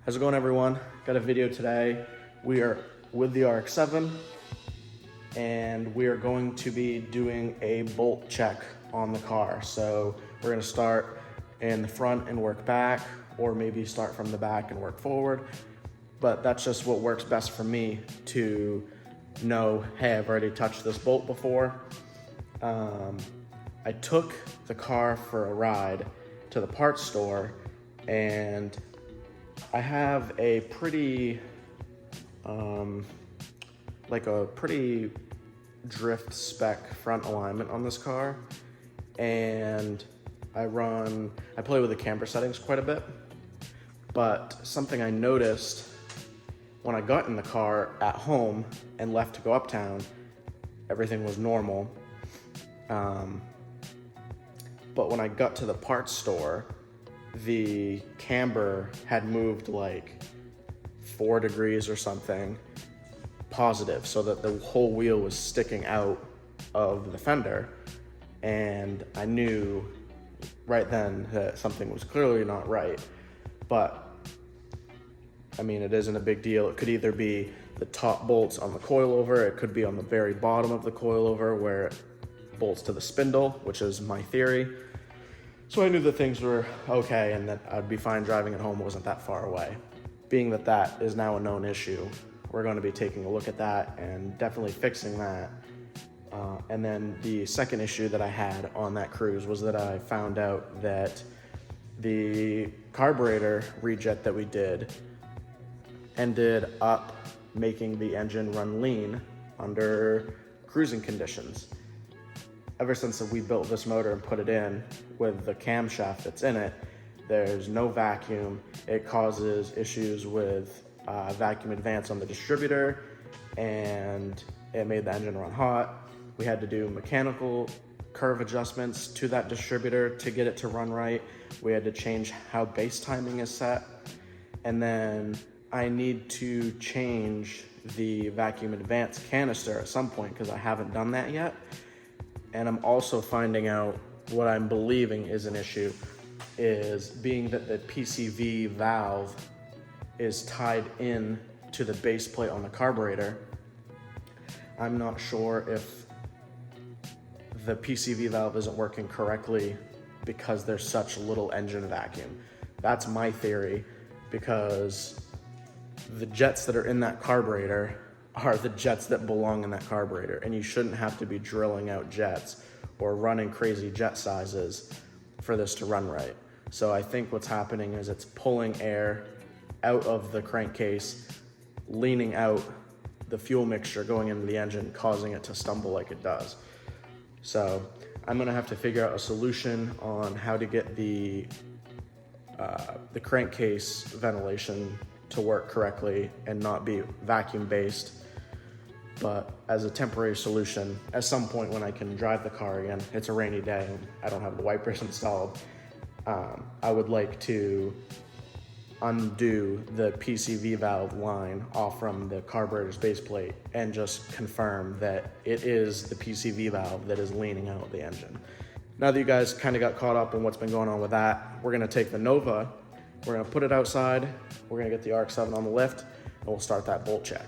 How's it going, everyone? Got a video today. We are with the RX7 and we are going to be doing a bolt check on the car. So we're gonna start in the front and work back, or maybe start from the back and work forward. But that's just what works best for me to know, hey, I've already touched this bolt before. I took the car for a ride to the parts store, and I have a pretty, pretty drift spec front alignment on this car, and I play with the camber settings quite a bit, but something I noticed when I got in the car at home and left to go uptown, everything was normal. But when I got to the parts store, the camber had moved like 4 degrees or something positive, so that the whole wheel was sticking out of the fender. And I knew right then that something was clearly not right. But I mean, it isn't a big deal. It could either be the top bolts on the coilover, it could be on the very bottom of the coilover where it bolts to the spindle, which is my theory. So I knew that things were okay and that I'd be fine driving it home. It wasn't that far away. Being that that is now a known issue, we're going to be taking a look at that and definitely fixing that. And then the second issue that I had on that cruise was that I found out that the carburetor rejet that we did ended up making the engine run lean under cruising conditions. Ever since we built this motor and put it in with the camshaft that's in it, there's no vacuum. It causes issues with vacuum advance on the distributor, and it made the engine run hot. We had to do mechanical curve adjustments to that distributor to get it to run right. We had to change how base timing is set. And then I need to change the vacuum advance canister at some point because I haven't done that yet. And I'm also finding out what I'm believing is an issue is being that the PCV valve is tied in to the base plate on the carburetor. I'm not sure if the PCV valve isn't working correctly because there's such little engine vacuum. That's my theory, because the jets that are in that carburetor are the jets that belong in that carburetor, and you shouldn't have to be drilling out jets or running crazy jet sizes for this to run right. So I think what's happening is it's pulling air out of the crankcase, leaning out the fuel mixture going into the engine, causing it to stumble like it does. So I'm gonna have to figure out a solution on how to get the crankcase ventilation to work correctly and not be vacuum based. But as a temporary solution, at some point when I can drive the car again, it's a rainy day and I don't have the wipers installed, I would like to undo the PCV valve line off from the carburetor's base plate and just confirm that it is the PCV valve that is leaning out of the engine. Now that you guys kind of got caught up on what's been going on with that, we're gonna take the Nova, we're gonna put it outside, we're gonna get the RX7 on the lift, and we'll start that bolt check.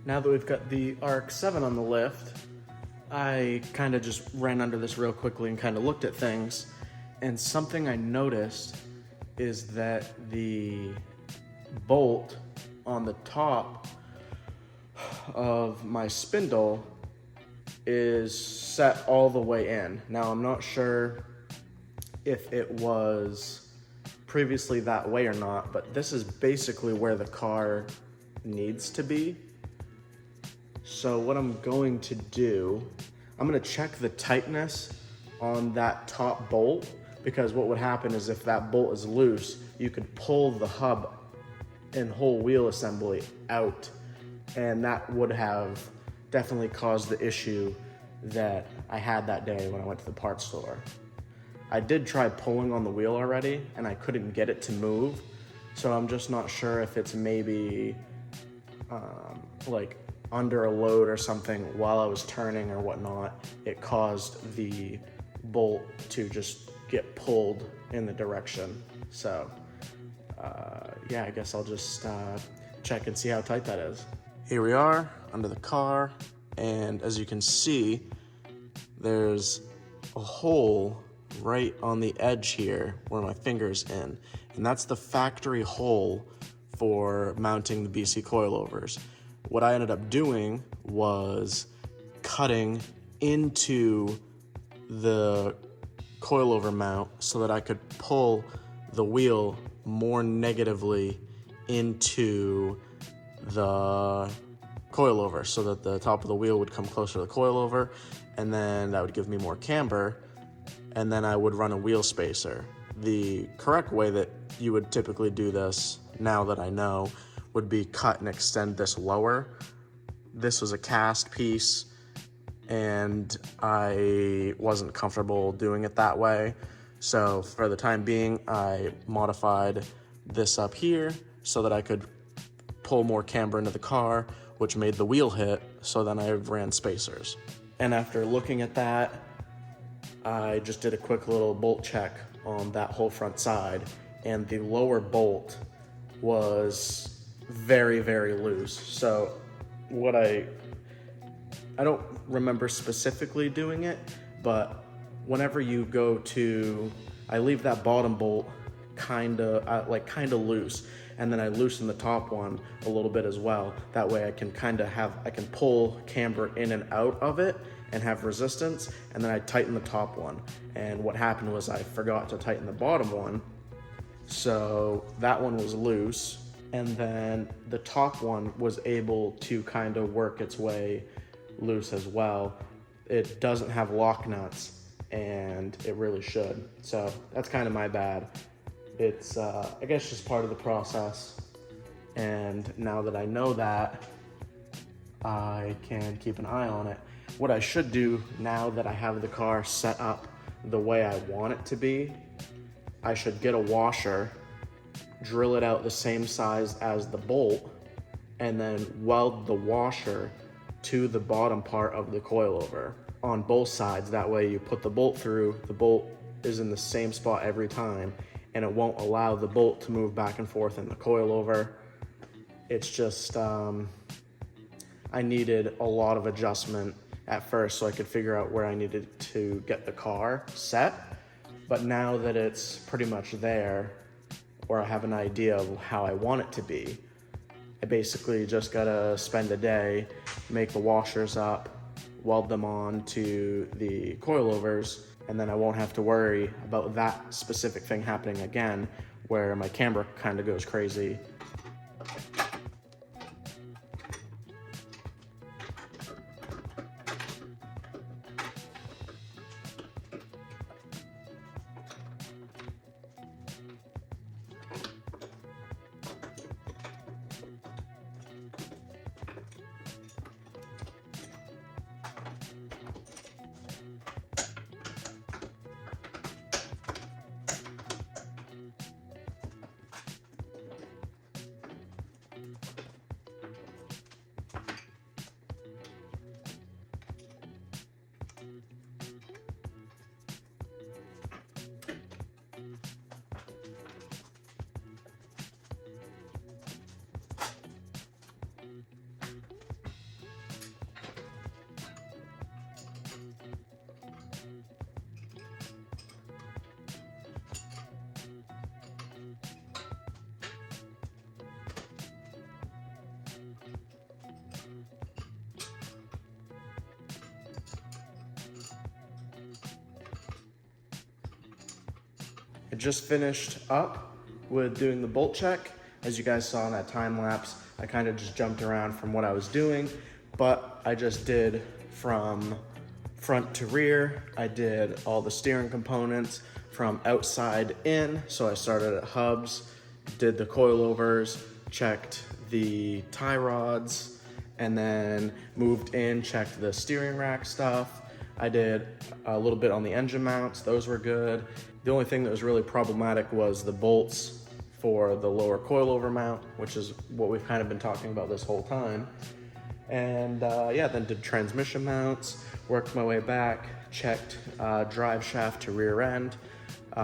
Now that we've got the RX7 on the lift, I kind of just ran under this real quickly and kind of looked at things. And something I noticed is that the bolt on the top of my spindle is set all the way in. Now, I'm not sure if it was previously that way or not, but this is basically where the car needs to be. So what I'm going to do, I'm gonna check the tightness on that top bolt, because what would happen is if that bolt is loose, you could pull the hub and whole wheel assembly out, and that would have definitely caused the issue that I had that day when I went to the parts store. I did try pulling on the wheel already and I couldn't get it to move, so I'm just not sure if it's maybe like under a load or something while I was turning or whatnot. It caused the bolt to just get pulled in the direction. So yeah, I guess I'll just check and see how tight that is. Here we are under the car, and as you can see, there's a hole right on the edge here where my finger's in, and that's the factory hole for mounting the BC coilovers. What I ended up doing was cutting into the coilover mount so that I could pull the wheel more negatively into the coilover so that the top of the wheel would come closer to the coilover, and then that would give me more camber, and then I would run a wheel spacer. The correct way that you would typically do this, now that I know, would be cut and extend this lower. This was a cast piece and I wasn't comfortable doing it that way. So for the time being, I modified this up here so that I could pull more camber into the car, which made the wheel hit, so then I ran spacers. And after looking at that, I just did a quick little bolt check on that whole front side, and the lower bolt was very, very loose. So what I don't remember specifically doing it, but whenever you go to, I leave that bottom bolt kind of loose, and then I loosen the top one a little bit as well. That way I can I can pull camber in and out of it and have resistance, and then I tighten the top one. And what happened was I forgot to tighten the bottom one, so that one was loose, and then the top one was able to kind of work its way loose as well. It doesn't have lock nuts, and it really should. So that's kind of my bad. It's, I guess, just part of the process. And now that I know that, I can keep an eye on it. What I should do now that I have the car set up the way I want it to be, I should get a washer, drill it out the same size as the bolt, and then weld the washer to the bottom part of the coilover on both sides. That way you put the bolt through, the bolt is in the same spot every time, and it won't allow the bolt to move back and forth in the coilover. It's just, I needed a lot of adjustment at first so I could figure out where I needed to get the car set. But now that it's pretty much there, or I have an idea of how I want it to be, I basically just gotta spend a day, make the washers up, weld them on to the coilovers, and then I won't have to worry about that specific thing happening again, where my camber kind of goes crazy. I just finished up with doing the bolt check. As you guys saw in that time lapse, I kind of just jumped around from what I was doing, but I just did from front to rear. I did all the steering components from outside in. So I started at hubs, did the coilovers, checked the tie rods, and then moved in, checked the steering rack stuff. I did a little bit on the engine mounts, those were good. The only thing that was really problematic was the bolts for the lower coilover mount, which is what we've kind of been talking about this whole time. And yeah, then did transmission mounts, worked my way back, checked drive shaft to rear end.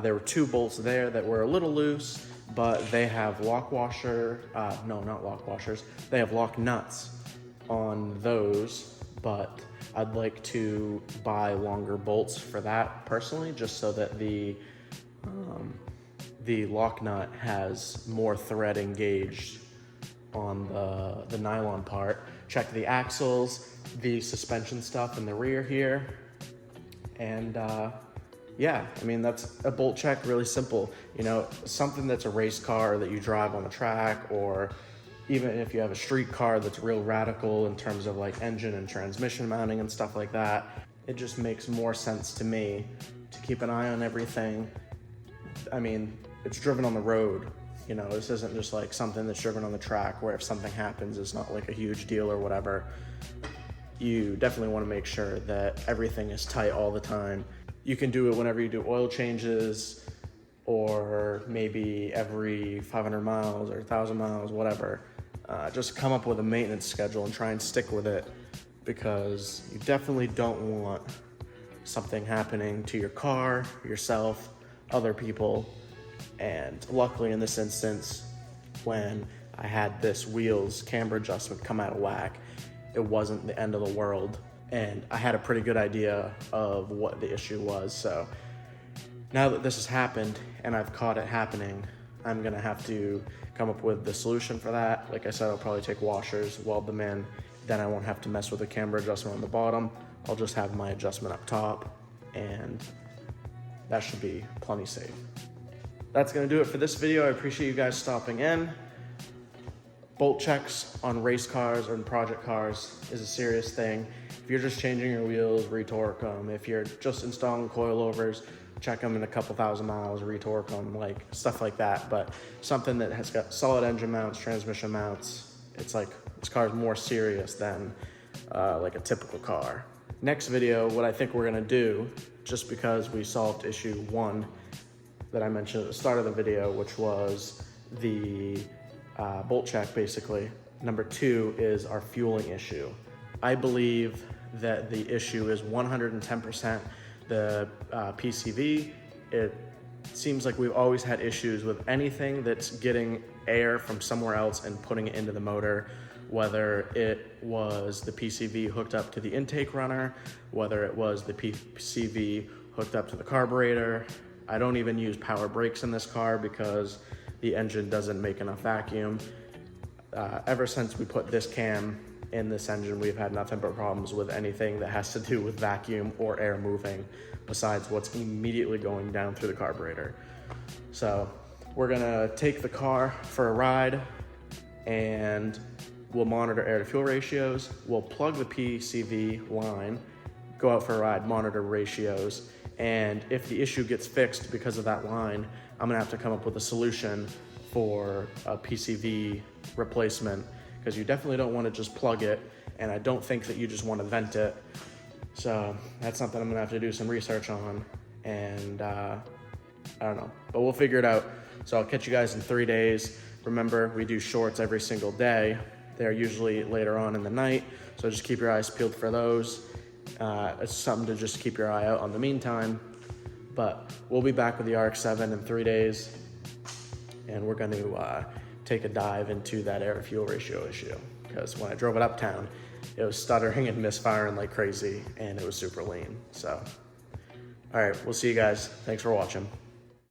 There were 2 bolts there that were a little loose, but they have lock washer, no, not lock washers. They have lock nuts on those, but I'd like to buy longer bolts for that personally, just so that the lock nut has more thread engaged on the nylon part. Check the axles, the suspension stuff in the rear here. And yeah, I mean, that's a bolt check, really simple. You know, something that's a race car that you drive on the track, or even if you have a street car that's real radical in terms of like engine and transmission mounting and stuff like that, it just makes more sense to me to keep an eye on everything. I mean, it's driven on the road. You know, this isn't just like something that's driven on the track where if something happens, it's not like a huge deal or whatever. You definitely want to make sure that everything is tight all the time. You can do it whenever you do oil changes, or maybe every 500 miles or 1,000 miles, whatever. Just come up with a maintenance schedule and try and stick with it, because you definitely don't want something happening to your car, yourself, other people. And luckily in this instance, when I had this wheels camber adjustment come out of whack, it wasn't the end of the world, and I had a pretty good idea of what the issue was. So now that this has happened and I've caught it happening, I'm gonna have to come up with the solution for that. Like I said, I'll probably take washers, weld them in, then I won't have to mess with the camber adjustment on the bottom. I'll just have my adjustment up top, and that should be plenty safe. That's gonna do it for this video. I appreciate you guys stopping in. Bolt checks on race cars or project cars is a serious thing. If you're just changing your wheels, retorque them. If you're just installing coilovers, check them in a couple thousand miles, retorque them, like stuff like that. But something that has got solid engine mounts, transmission mounts, it's like, this car is more serious than like a typical car. Next video, what I think we're gonna do, just because we solved issue 1 that I mentioned at the start of the video, which was the bolt check basically. Number 2 is our fueling issue. I believe that the issue is 110% the PCV. It seems like we've always had issues with anything that's getting air from somewhere else and putting it into the motor, whether it was the PCV hooked up to the intake runner, whether it was the PCV hooked up to the carburetor. I don't even use power brakes in this car because the engine doesn't make enough vacuum. Ever since we put this cam in this engine, we've had nothing but problems with anything that has to do with vacuum or air moving, besides what's immediately going down through the carburetor. So we're gonna take the car for a ride, and we'll monitor air to fuel ratios. We'll plug the PCV line, go out for a ride, monitor ratios, and if the issue gets fixed because of that line, I'm gonna have to come up with a solution for a PCV replacement, because you definitely don't want to just plug it, and I don't think that you just want to vent it. So that's something I'm gonna have to do some research on, and I don't know, but we'll figure it out. So I'll catch you guys in 3 days. Remember, we do shorts every single day. They're usually later on in the night, so just keep your eyes peeled for those. It's something to just keep your eye out on the meantime. But we'll be back with the RX7 in 3 days, and we're going to take a dive into that air to fuel ratio issue, because when I drove it uptown, it was stuttering and misfiring like crazy, and it was super lean. So, all right, we'll see you guys. Thanks for watching.